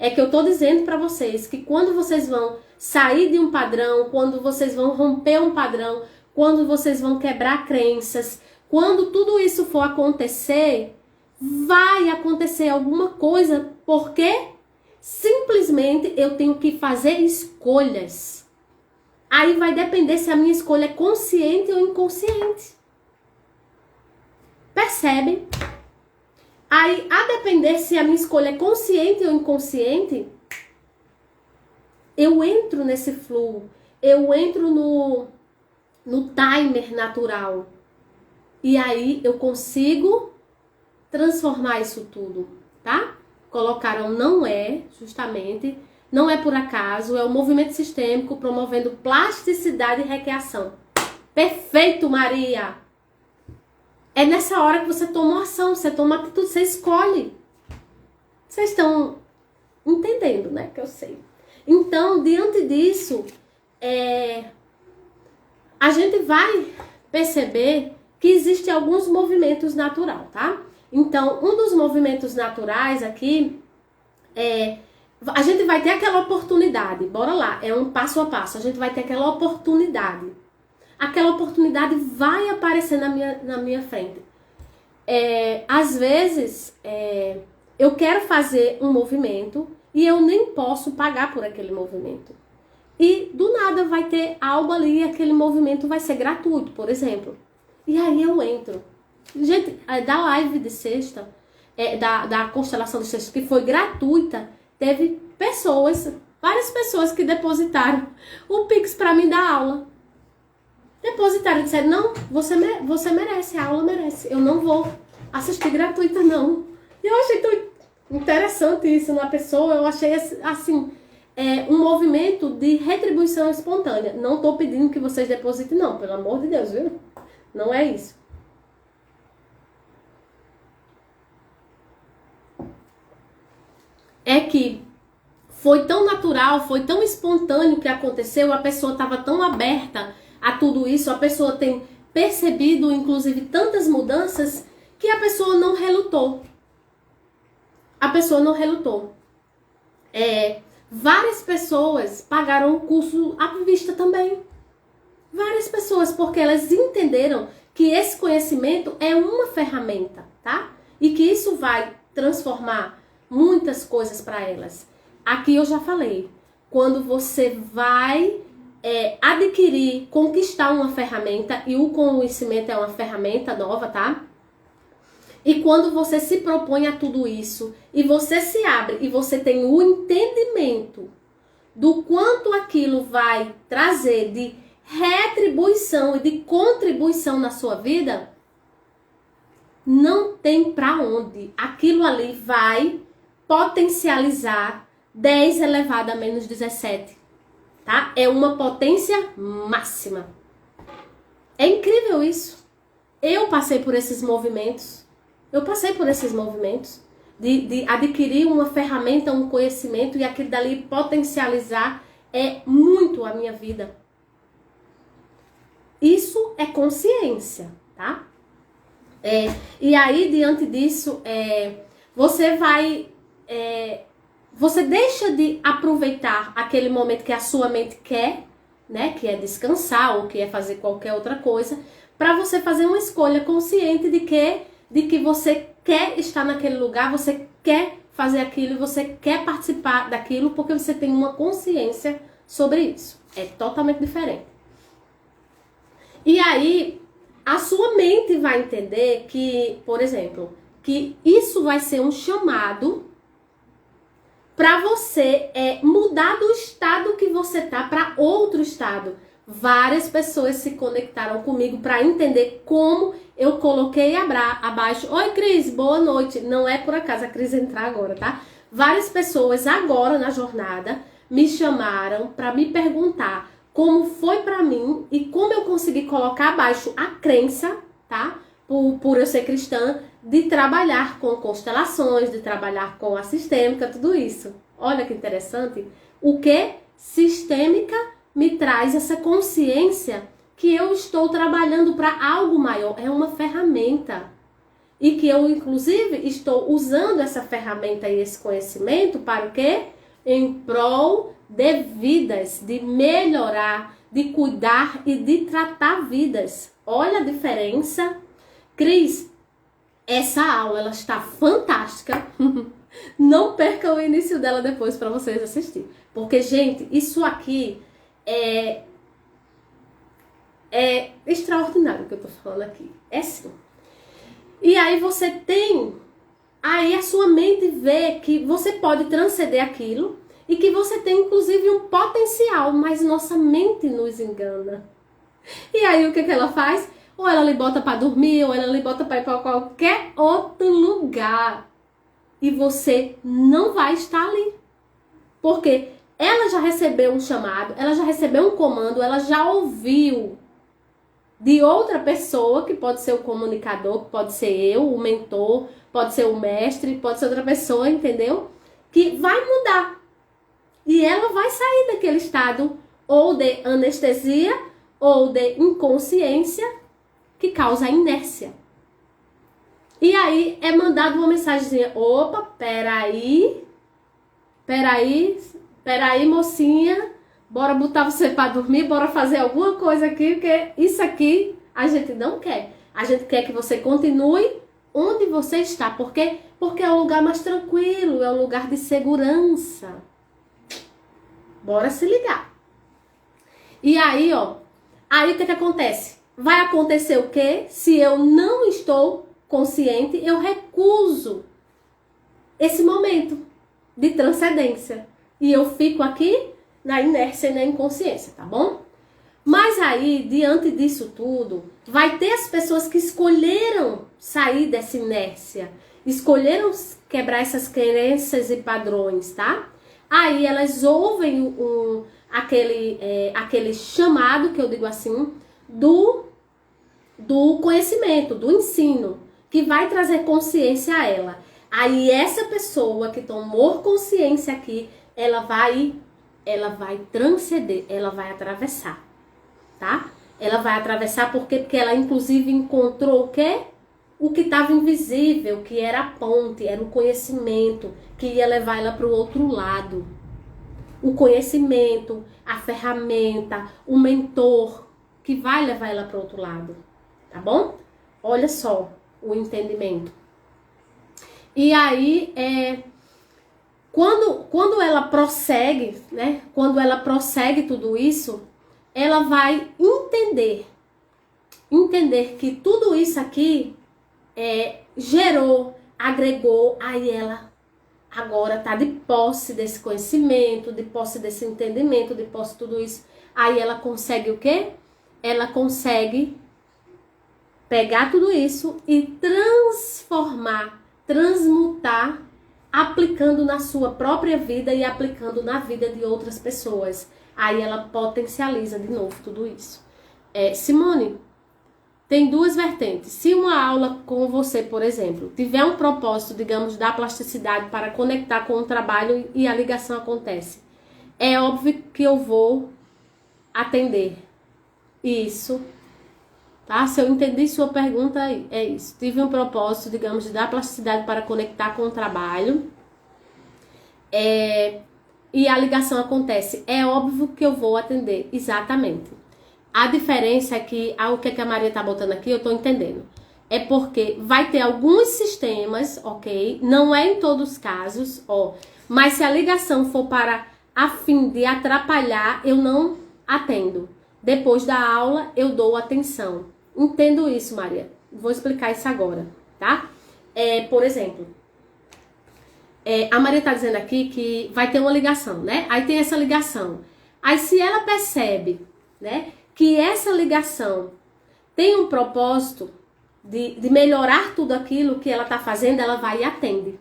É que eu tô dizendo pra vocês que quando vocês vão sair de um padrão, quando vocês vão romper um padrão, quando vocês vão quebrar crenças, quando tudo isso for acontecer, vai acontecer alguma coisa, porque simplesmente eu tenho que fazer escolhas. Aí vai depender se a minha escolha é consciente ou inconsciente. Percebem? Aí, a depender se a minha escolha é consciente ou inconsciente, eu entro nesse fluxo, eu entro no timer natural. E aí eu consigo transformar isso tudo, tá? colocaram não é, justamente, não é por acaso, é o movimento sistêmico promovendo plasticidade e recriação. Perfeito, Maria! É nessa hora que você toma uma ação, você toma uma atitude, você escolhe. Vocês estão entendendo, né? Que eu sei. Então, diante disso, a gente vai perceber que existem alguns movimentos naturais, tá? Então, um dos movimentos naturais aqui a gente vai ter aquela oportunidade. Bora lá, é um passo a passo. A gente vai ter aquela oportunidade. Aquela oportunidade vai aparecer na minha frente. Às vezes, eu quero fazer um movimento e eu nem posso pagar por aquele movimento. E do nada vai ter algo ali e aquele movimento vai ser gratuito, por exemplo. E aí eu entro. Gente, da live de sexta, da constelação de sexta, que foi gratuita, teve várias pessoas que depositaram o Pix pra mim dar aula. Depositaram e disseram, não, você merece, a aula merece. Eu não vou assistir gratuita, não. E eu achei tão interessante isso na pessoa. Eu achei, assim, um movimento de retribuição espontânea. Não estou pedindo que vocês depositem, não. Pelo amor de Deus, viu? Não é isso. É que foi tão natural, foi tão espontâneo que aconteceu, a pessoa estava tão aberta a tudo isso, a pessoa tem percebido, inclusive, tantas mudanças que a pessoa não relutou. A pessoa não relutou. Várias pessoas pagaram o curso à vista também. Várias pessoas, porque elas entenderam que esse conhecimento é uma ferramenta, tá? E que isso vai transformar muitas coisas para elas. Aqui eu já falei, quando você vai adquirir, conquistar uma ferramenta, e o conhecimento é uma ferramenta nova, tá? E quando você se propõe a tudo isso, e você se abre, e você tem o entendimento do quanto aquilo vai trazer de retribuição e de contribuição na sua vida, não tem pra onde. Aquilo ali vai potencializar 10 elevado a menos 17, tá? É uma potência máxima. É incrível isso. Eu passei por esses movimentos. De adquirir uma ferramenta, um conhecimento e aquilo dali potencializar muito a minha vida. Isso é consciência, tá? E aí, diante disso, você vai... você deixa de aproveitar aquele momento que a sua mente quer, né? Que é descansar ou que é fazer qualquer outra coisa, para você fazer uma escolha consciente de que você quer estar naquele lugar, você quer fazer aquilo, você quer participar daquilo, porque você tem uma consciência sobre isso. É totalmente diferente. E aí, a sua mente vai entender que, por exemplo, que isso vai ser um chamado para você mudar do estado que você tá para outro estado. Várias pessoas se conectaram comigo para entender como eu coloquei abaixo. Oi, Cris, boa noite. Não é por acaso a Cris entrar agora, tá? Várias pessoas agora na jornada me chamaram para me perguntar como foi para mim e como eu consegui colocar abaixo a crença, tá? Por eu ser cristã, de trabalhar com constelações, de trabalhar com a sistêmica, tudo isso. Olha que interessante. O que sistêmica me traz essa consciência que eu estou trabalhando para algo maior. É uma ferramenta. E que eu, inclusive, estou usando essa ferramenta e esse conhecimento para o quê? Em prol de vidas, de melhorar, de cuidar e de tratar vidas. Olha a diferença. Cris, essa aula ela está fantástica. Não perca o início dela depois para vocês assistirem. Porque, gente, isso aqui é extraordinário que eu tô falando aqui. É sim. E aí você tem... Aí a sua mente vê que você pode transcender aquilo e que você tem, inclusive, um potencial, mas nossa mente nos engana. E aí o que ela faz? Ou ela lhe bota para dormir, ou ela lhe bota para ir para qualquer outro lugar. e você não vai estar ali. Porque ela já recebeu um chamado, ela já recebeu um comando, ela já ouviu de outra pessoa, que pode ser o comunicador, que pode ser eu, o mentor, pode ser o mestre, pode ser outra pessoa, entendeu? Que vai mudar. E ela vai sair daquele estado ou de anestesia ou de inconsciência que causa inércia. E aí é mandado uma mensagenzinha: opa, peraí, mocinha, bora botar você pra dormir, bora fazer alguma coisa aqui, porque isso aqui a gente não quer. A gente quer que você continue onde você está. Por quê? Porque é um lugar mais tranquilo, é um lugar de segurança. Bora se ligar. E aí, ó, aí o que acontece? Vai acontecer o quê? Se eu não estou consciente, eu recuso esse momento de transcendência. E eu fico aqui na inércia e na inconsciência, tá bom? Mas aí, diante disso tudo, vai ter as pessoas que escolheram sair dessa inércia, escolheram quebrar essas crenças e padrões, tá? Aí elas ouvem aquele chamado, que eu digo assim, do conhecimento, do ensino, que vai trazer consciência a ela. Aí essa pessoa que tomou consciência aqui, ela vai transcender, ela vai atravessar, tá? Ela vai atravessar porque ela inclusive encontrou o quê? O que estava invisível, que era a ponte, era o conhecimento, que ia levar ela para o outro lado. O conhecimento, a ferramenta, o mentor, que vai levar ela para o outro lado, tá bom? Olha só o entendimento. E aí, quando ela prossegue, né? Quando ela prossegue tudo isso, ela vai entender que tudo isso aqui gerou, agregou, aí ela agora tá de posse desse conhecimento, de posse desse entendimento, de posse de tudo isso. Aí ela consegue o quê? Ela consegue pegar tudo isso e transformar, transmutar, aplicando na sua própria vida e aplicando na vida de outras pessoas. Aí ela potencializa de novo tudo isso. Simone, tem duas vertentes. Se uma aula com você, por exemplo, tiver um propósito, digamos, da plasticidade para conectar com o trabalho e a ligação acontece, é óbvio que eu vou atender isso. Tá? Se eu entendi sua pergunta, é isso. Tive um propósito, digamos, de dar plasticidade para conectar com o trabalho. E a ligação acontece. É óbvio que eu vou atender. Exatamente. A diferença é que, o que a Maria tá botando aqui, eu tô entendendo. É porque vai ter alguns sistemas, ok? Não é em todos os casos, ó. Mas se a ligação for para a fim de atrapalhar, eu não atendo. Depois da aula, eu dou atenção. Entendo isso, Maria. Vou explicar isso agora, tá? Por exemplo, a Maria tá dizendo aqui que vai ter uma ligação, né? Aí tem essa ligação. Aí se ela percebe, né, que essa ligação tem um propósito de melhorar tudo aquilo que ela tá fazendo, ela vai e atende,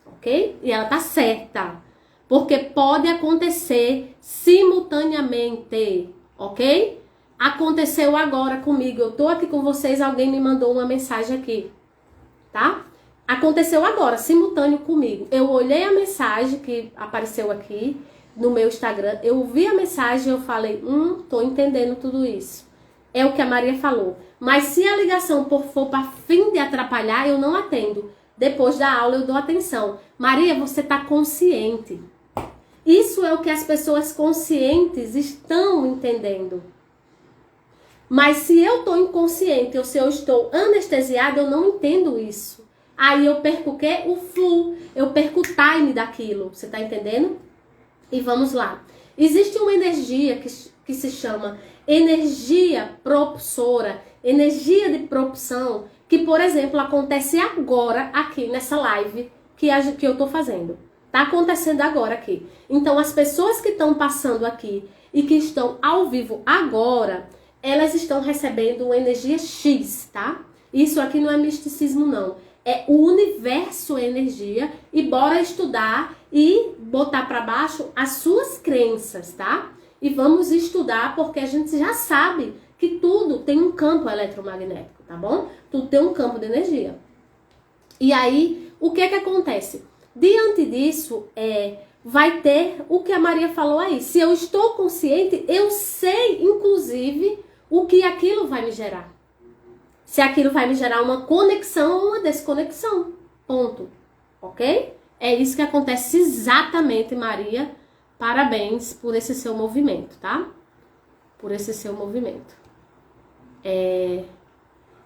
ok? E ela tá certa. Porque pode acontecer simultaneamente, ok? Aconteceu agora comigo, eu tô aqui com vocês, alguém me mandou uma mensagem aqui, tá? Aconteceu agora, simultâneo comigo. Eu olhei a mensagem que apareceu aqui no meu Instagram, eu vi a mensagem e eu falei, tô entendendo tudo isso. É o que a Maria falou. Mas se a ligação for para fim de atrapalhar, eu não atendo. Depois da aula eu dou atenção. Maria, você tá consciente. Isso é o que as pessoas conscientes estão entendendo. Mas se eu estou inconsciente ou se eu estou anestesiada, eu não entendo isso. Aí eu perco o quê? O flow. Eu perco o time daquilo. Você tá entendendo? E vamos lá. Existe uma energia que se chama energia propulsora, energia de propulsão, que, por exemplo, acontece agora aqui nessa live que eu tô fazendo. Tá acontecendo agora aqui. Então, as pessoas que estão passando aqui e que estão ao vivo agora, elas estão recebendo uma energia X, tá? Isso aqui não é misticismo, não. O universo é energia e bora estudar e botar para baixo as suas crenças, tá? E vamos estudar porque a gente já sabe que tudo tem um campo eletromagnético, tá bom? Tudo tem um campo de energia. E aí, o que é que acontece? Diante disso, vai ter o que a Maria falou aí. Se eu estou consciente, eu sei, inclusive, o que aquilo vai me gerar. Se aquilo vai me gerar uma conexão ou uma desconexão. Ponto. Ok? É isso que acontece exatamente, Maria. Parabéns por esse seu movimento, tá? Por esse seu movimento.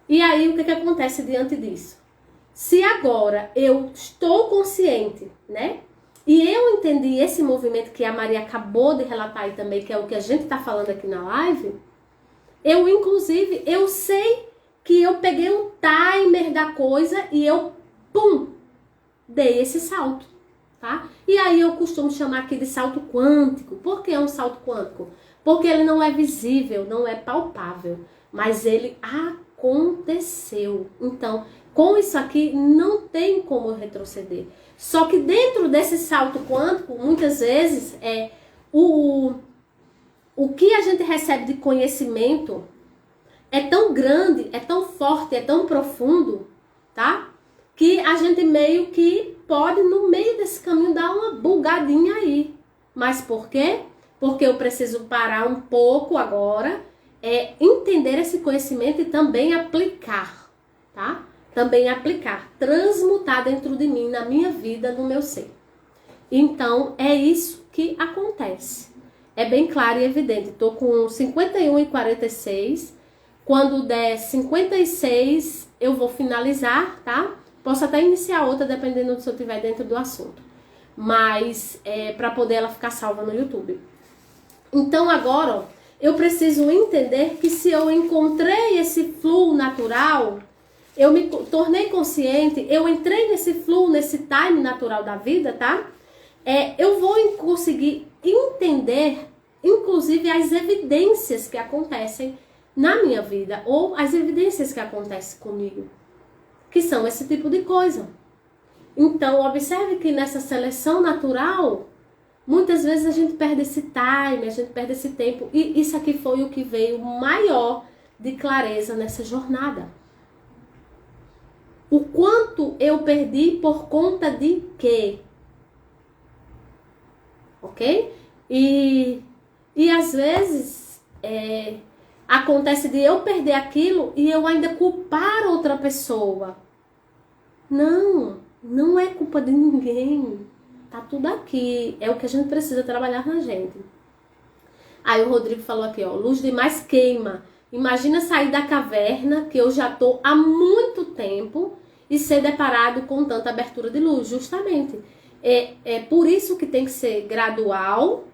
E aí, o que acontece diante disso? Se agora eu estou consciente, né? E eu entendi esse movimento que a Maria acabou de relatar aí também, que é o que a gente tá falando aqui na live, inclusive, eu sei que eu peguei um timer da coisa e eu, dei esse salto, tá? E aí eu costumo chamar aqui de salto quântico. Por que é um salto quântico? Porque ele não é visível, não é palpável, mas ele aconteceu. Então, com isso aqui, não tem como eu retroceder. Só que dentro desse salto quântico, muitas vezes, o que a gente recebe de conhecimento é tão grande, é tão forte, é tão profundo, tá? Que a gente meio que pode, no meio desse caminho, dar uma bugadinha aí. Mas por quê? Porque eu preciso parar um pouco agora, entender esse conhecimento e também aplicar, tá? Também aplicar, transmutar dentro de mim, na minha vida, no meu ser. Então, é isso que acontece. É bem claro e evidente. Estou com 51 e 46. Quando der 56, eu vou finalizar, tá? Posso até iniciar outra, dependendo se eu estiver dentro do assunto. Mas, para poder ela ficar salva no YouTube. Então, agora, ó, eu preciso entender que se eu encontrei esse fluxo natural, eu me tornei consciente, eu entrei nesse fluxo, nesse time natural da vida, tá? Eu vou conseguir entender, inclusive, as evidências que acontecem na minha vida, ou as evidências que acontecem comigo, que são esse tipo de coisa. Então, observe que nessa seleção natural, muitas vezes a gente perde esse time, a gente perde esse tempo, e isso aqui foi o que veio maior de clareza nessa jornada. O quanto eu perdi por conta de quê? Ok? E às vezes acontece de eu perder aquilo e eu ainda culpar outra pessoa. Não é culpa de ninguém. Tá tudo aqui. É o que a gente precisa trabalhar na gente. Aí o Rodrigo falou aqui, ó, luz demais queima. Imagina sair da caverna, que eu já tô há muito tempo, e ser deparado com tanta abertura de luz, justamente. É por isso que tem que ser gradual,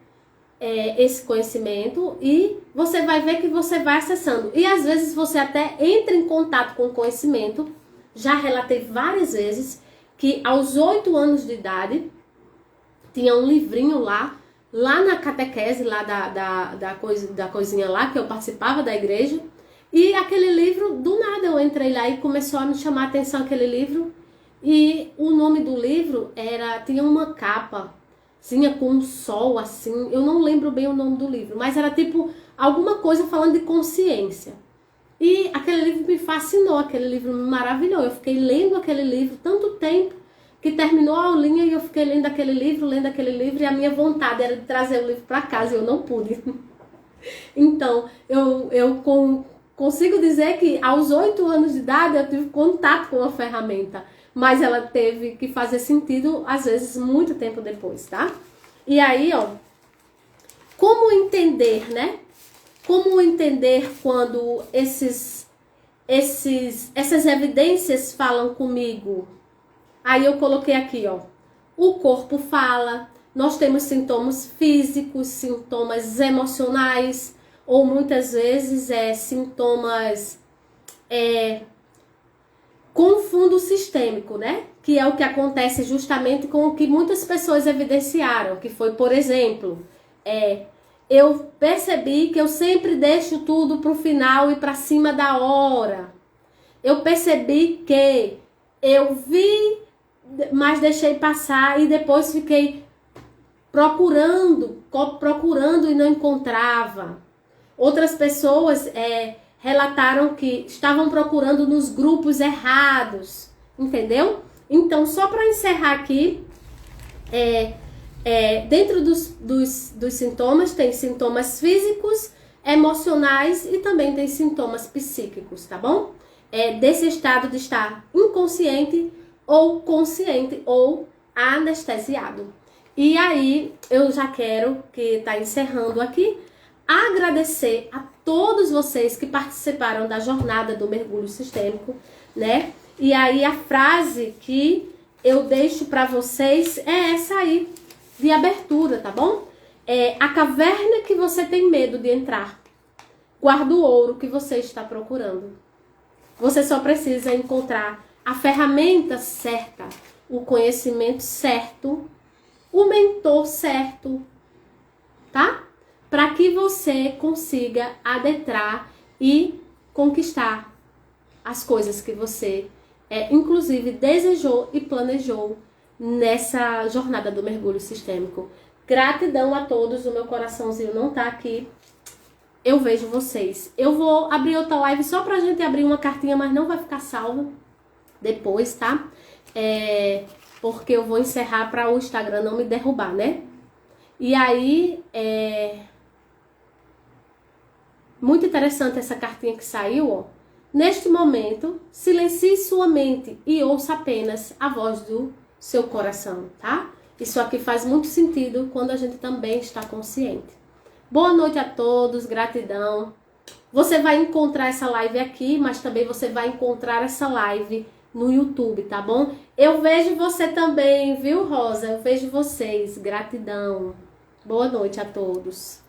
esse conhecimento, e você vai ver que você vai acessando. E às vezes você até entra em contato com o conhecimento. Já relatei várias vezes que aos 8 anos de idade, tinha um livrinho lá na catequese, lá da coisinha lá, que eu participava da igreja, e aquele livro, do nada eu entrei lá e começou a me chamar a atenção aquele livro, e o nome do livro tinha uma capa, com um sol assim, eu não lembro bem o nome do livro, mas era tipo alguma coisa falando de consciência. E aquele livro me fascinou, aquele livro me maravilhou, eu fiquei lendo aquele livro tanto tempo, que terminou a aulinha e eu fiquei lendo aquele livro, e a minha vontade era de trazer o livro para casa e eu não pude. Então, eu consigo dizer que aos 8 anos de idade eu tive contato com a ferramenta, mas ela teve que fazer sentido, às vezes, muito tempo depois, tá? E aí, ó, como entender, né? Como entender quando essas evidências falam comigo? Aí eu coloquei aqui, ó, o corpo fala, nós temos sintomas físicos, sintomas emocionais, ou muitas vezes sintomas com fundo sistêmico, né? Que é o que acontece justamente com o que muitas pessoas evidenciaram, que foi, por exemplo, eu percebi que eu sempre deixo tudo pro final e para cima da hora. Eu percebi que eu vi, mas deixei passar e depois fiquei procurando e não encontrava. Outras pessoas relataram que estavam procurando nos grupos errados, entendeu? Então, só para encerrar aqui, dentro dos sintomas, tem sintomas físicos, emocionais e também tem sintomas psíquicos, tá bom? Desse estado de estar inconsciente ou consciente ou anestesiado. E aí, eu já quero, que tá encerrando aqui, agradecer a todos vocês que participaram da jornada do mergulho sistêmico, né? E aí, a frase que eu deixo para vocês é essa aí, de abertura, tá bom? A caverna que você tem medo de entrar, guarda o ouro que você está procurando. Você só precisa encontrar a ferramenta certa, o conhecimento certo, o mentor certo, tá? Para que você consiga adentrar e conquistar as coisas que você, inclusive, desejou e planejou nessa jornada do mergulho sistêmico. Gratidão a todos, o meu coraçãozinho não tá aqui. Eu vejo vocês. Eu vou abrir outra live só pra gente abrir uma cartinha, mas não vai ficar salva depois, tá? Porque eu vou encerrar para o Instagram não me derrubar, né? E aí, muito interessante essa cartinha que saiu, ó. Neste momento, silencie sua mente e ouça apenas a voz do seu coração, tá? Isso aqui faz muito sentido quando a gente também está consciente. Boa noite a todos, gratidão. Você vai encontrar essa live aqui, mas também você vai encontrar essa live no YouTube, tá bom? Eu vejo você também, viu, Rosa? Eu vejo vocês. Gratidão. Boa noite a todos.